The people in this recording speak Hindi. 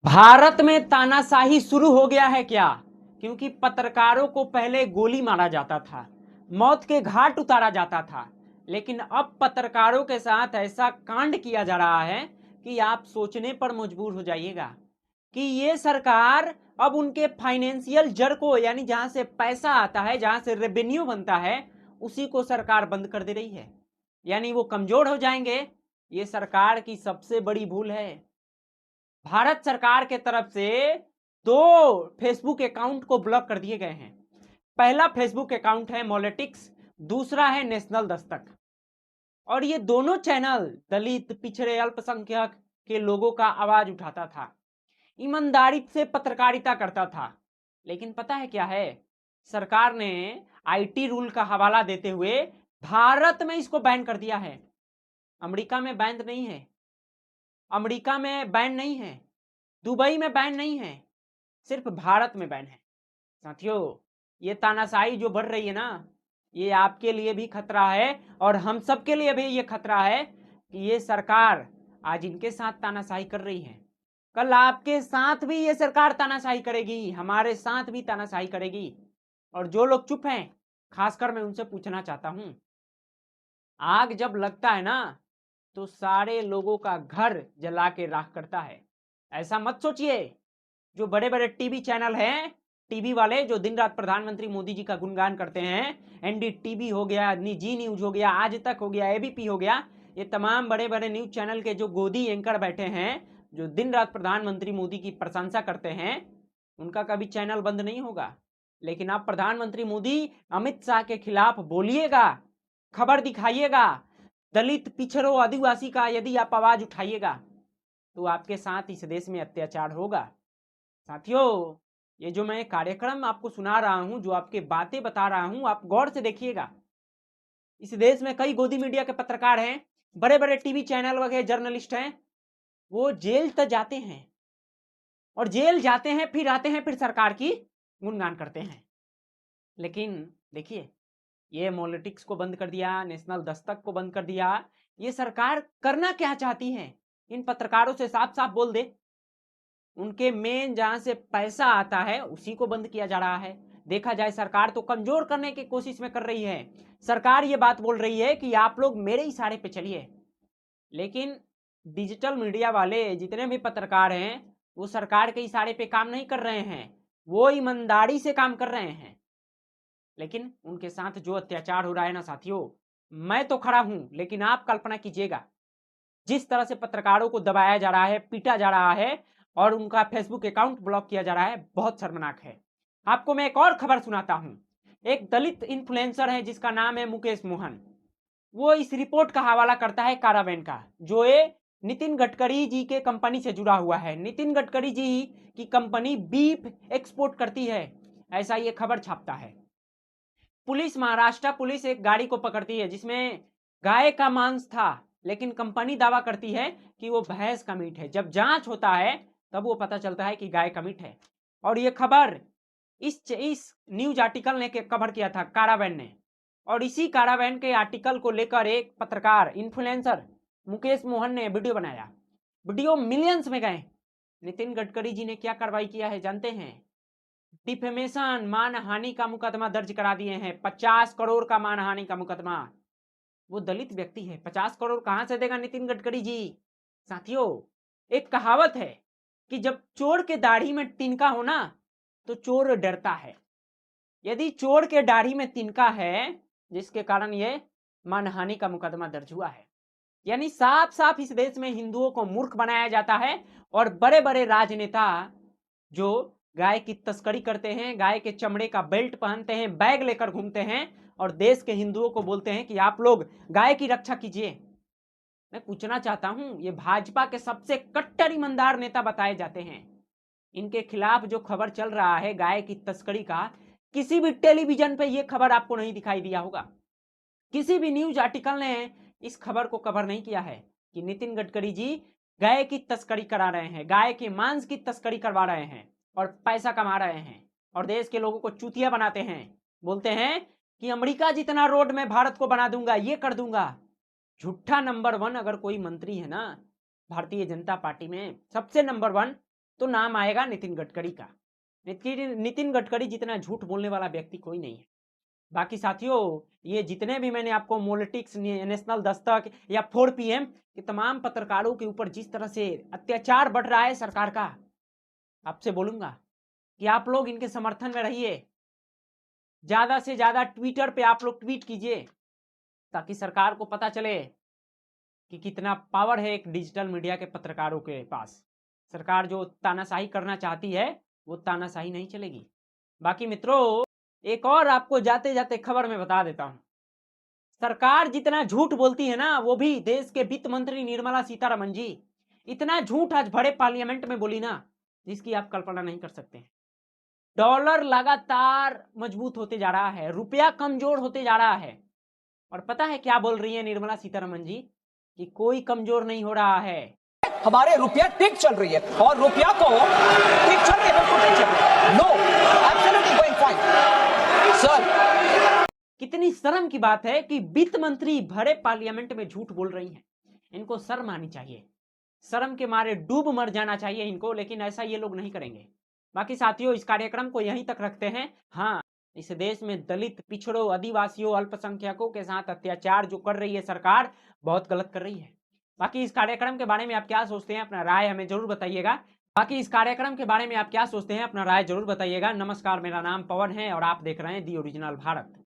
भारत में तानाशाही शुरू हो गया है क्या? क्योंकि पत्रकारों को पहले गोली मारा जाता था, मौत के घाट उतारा जाता था, लेकिन अब पत्रकारों के साथ ऐसा कांड किया जा रहा है कि आप सोचने पर मजबूर हो जाइएगा कि ये सरकार अब उनके फाइनेंशियल जड़ को, यानी जहां से पैसा आता है, जहां से रेवेन्यू बनता है, उसी को सरकार बंद कर दे रही है। यानी वो कमजोर हो जाएंगे। ये सरकार की सबसे बड़ी भूल है। भारत सरकार के तरफ से दो फेसबुक अकाउंट को ब्लॉक कर दिए गए हैं। पहला फेसबुक अकाउंट है मॉलिटिक्स, दूसरा है नेशनल दस्तक। और ये दोनों चैनल दलित, पिछड़े, अल्पसंख्यक के लोगों का आवाज उठाता था, ईमानदारी से पत्रकारिता करता था। लेकिन पता है क्या है? सरकार ने आईटी रूल का हवाला देते हुए भारत में इसको बैन कर दिया है। अमेरिका में बैन नहीं है, अमेरिका में बैन नहीं है, दुबई में बैन नहीं है, सिर्फ भारत में बैन है। साथियों, ये तानाशाही जो बढ़ रही है ना, ये आपके लिए भी खतरा है और हम सब के लिए भी ये खतरा है कि ये सरकार आज इनके साथ तानाशाही कर रही है, कल आपके साथ भी ये सरकार तानाशाही करेगी, हमारे साथ भी तानाशाही करेगी। और जो लोग चुप हैं, खासकर मैं उनसे पूछना चाहता हूं, आग जब लगता है ना, तो सारे लोगों का घर जला के राख करता है। ऐसा मत सोचिए। जो बड़े बड़े टीवी चैनल हैं, टीवी वाले जो दिन रात प्रधानमंत्री मोदी जी का गुणगान करते हैं, एनडीटीवी हो गया, जी न्यूज हो गया, आज तक हो गया, एबीपी हो गया, ये तमाम बड़े बड़े न्यूज चैनल के जो गोदी एंकर बैठे हैं, जो दिन रात प्रधानमंत्री मोदी की प्रशंसा करते हैं, उनका कभी चैनल बंद नहीं होगा। लेकिन आप प्रधानमंत्री मोदी अमित शाह के खिलाफ बोलिएगा, खबर दिखाइएगा, दलित, पिछड़ों, आदिवासी का यदि आप आवाज उठाइएगा, तो आपके साथ इस देश में अत्याचार होगा। साथियों, ये जो मैं कार्यक्रम आपको सुना रहा हूं, जो आपके बातें बता रहा हूं, आप गौर से देखिएगा। इस देश में कई गोदी मीडिया के पत्रकार हैं, बड़े बड़े टीवी चैनल वगैरह जर्नलिस्ट हैं, वो जेल तक जाते हैं, और जेल जाते हैं, फिर आते हैं, फिर सरकार की गुणगान करते हैं। लेकिन देखिए, ये पॉलिटिक्स को बंद कर दिया, नेशनल दस्तक को बंद कर दिया। ये सरकार करना क्या चाहती है? इन पत्रकारों से साफ साफ बोल दे। उनके मेन जहां से पैसा आता है उसी को बंद किया जा रहा है। देखा जाए, सरकार तो कमजोर करने की कोशिश में कर रही है। सरकार ये बात बोल रही है कि आप लोग मेरे इशारे पे चलिए, लेकिन डिजिटल मीडिया वाले जितने भी पत्रकार हैं, वो सरकार के इशारे पे काम नहीं कर रहे हैं, वो ईमानदारी से काम कर रहे हैं। लेकिन उनके साथ जो अत्याचार हो रहा है ना साथियों, मैं तो खड़ा हूं, लेकिन आप कल्पना कीजिएगा, जिस तरह से पत्रकारों को दबाया जा रहा है, पीटा जा रहा है और उनका फेसबुक अकाउंट ब्लॉक किया जा रहा है, बहुत शर्मनाक है। आपको मैं एक और खबर सुनाता हूं। एक दलित इन्फ्लुएंसर है जिसका नाम है मुकेश मोहन। वो इस रिपोर्ट का हवाला करता है कारावैन का, जो ये नितिन गडकरी जी के कंपनी से जुड़ा हुआ है। नितिन गडकरी जी की कंपनी बीफ एक्सपोर्ट करती है, ऐसा ये खबर छापता है। पुलिस, महाराष्ट्र पुलिस एक गाड़ी को पकड़ती है जिसमें गाय का मांस था, लेकिन कंपनी दावा करती है कि वो भैंस का मीट है। जब जांच होता है तब वो पता चलता है कि गाय का मीट है। और ये खबर इस न्यूज आर्टिकल ने कवर किया था, कारावैन ने। और इसी कारावैन के आर्टिकल को लेकर एक पत्रकार, इन्फ्लुएंसर मुकेश मोहन ने वीडियो बनाया। वीडियो मिलियंस में गए। नितिन गडकरी जी ने क्या कार्रवाई किया है जानते हैं? डिफेमेशन, मानहानि का मुकदमा दर्ज करा दिए हैं। 50 करोड़ का मानहानि का मुकदमा। वो दलित व्यक्ति है, 50 करोड़ कहां से देगा नितिन गडकरी जी? साथियों, एक कहावत है कि जब चोर के दाढ़ी में तिनका हो ना, तो चोर डरता है। यदि चोर के दाढ़ी में तिनका है, जिसके कारण ये मानहानि का मुकदमा दर्ज हुआ है, यानी साफ साफ इस देश में हिंदुओं को मूर्ख बनाया जाता है। और बड़े बड़े राजनेता जो गाय की तस्करी करते हैं, गाय के चमड़े का बेल्ट पहनते हैं, बैग लेकर घूमते हैं और देश के हिंदुओं को बोलते हैं कि आप लोग गाय की रक्षा कीजिए। मैं पूछना चाहता हूं, ये भाजपा के सबसे कट्टर ईमानदार नेता बताए जाते हैं। इनके खिलाफ जो खबर चल रहा है गाय की तस्करी का, किसी भी टेलीविजन पे ये खबर आपको नहीं दिखाई दिया होगा। किसी भी न्यूज आर्टिकल ने इस खबर को कवर नहीं किया है कि नितिन गडकरी जी गाय की तस्करी करा रहे हैं, गाय के मांस की तस्करी करवा रहे हैं और पैसा कमा रहे हैं और देश के लोगों को चूतिया बनाते हैं। बोलते हैं कि अमेरिका जितना रोड में भारत को बना दूंगा, ये कर दूंगा। झूठा नंबर 1 अगर कोई मंत्री है ना भारतीय जनता पार्टी में, सबसे नंबर 1, तो नाम आएगा नितिन गडकरी का। नितिन गडकरी जितना झूठ बोलने वाला व्यक्ति कोई नहीं है। बाकी साथियों, ये जितने भी मैंने आपको मोलिटिक्स, नेशनल दस्तक या 4PM के तमाम पत्रकारों के ऊपर जिस तरह से अत्याचार बढ़ रहा है सरकार का, आपसे बोलूंगा कि आप लोग इनके समर्थन में रहिए। ज्यादा से ज्यादा ट्विटर पे आप लोग ट्वीट कीजिए ताकि सरकार को पता चले कि कितना पावर है एक डिजिटल मीडिया के पत्रकारों के पास। सरकार जो तानाशाही करना चाहती है वो तानाशाही नहीं चलेगी। बाकी मित्रों, एक और आपको जाते जाते खबर में बता देता हूं। सरकार जितना झूठ बोलती है ना, वो भी देश के वित्त मंत्री निर्मला सीतारमण जी इतना झूठ आज बड़े पार्लियामेंट में बोली ना, जिसकी आप कल्पना नहीं कर सकते हैं। डॉलर लगातार मजबूत होते जा रहा है, रुपया कमजोर होते जा रहा है, और पता है क्या बोल रही है निर्मला सीतारमण जी? कि कोई कमजोर नहीं हो रहा है, हमारे रुपया ठीक चल रही है और रुपया को ठीक चल रही है। No, absolutely going fine sir. कितनी शर्म की बात है कि वित्त मंत्री भरे पार्लियामेंट में झूठ बोल रही हैं। इनको शर्म आनी चाहिए, शर्म के मारे डूब मर जाना चाहिए इनको, लेकिन ऐसा ये लोग नहीं करेंगे। बाकी साथियों, इस कार्यक्रम को यहीं तक रखते हैं। हाँ, इस देश में दलित, पिछड़ों, आदिवासियों, अल्पसंख्यकों के साथ अत्याचार जो कर रही है सरकार, बहुत गलत कर रही है। बाकी इस कार्यक्रम के बारे में आप क्या सोचते हैं, अपना राय हमें जरूर बताइएगा। नमस्कार, मेरा नाम पवन है और आप देख रहे हैं दी ओरिजिनल भारत।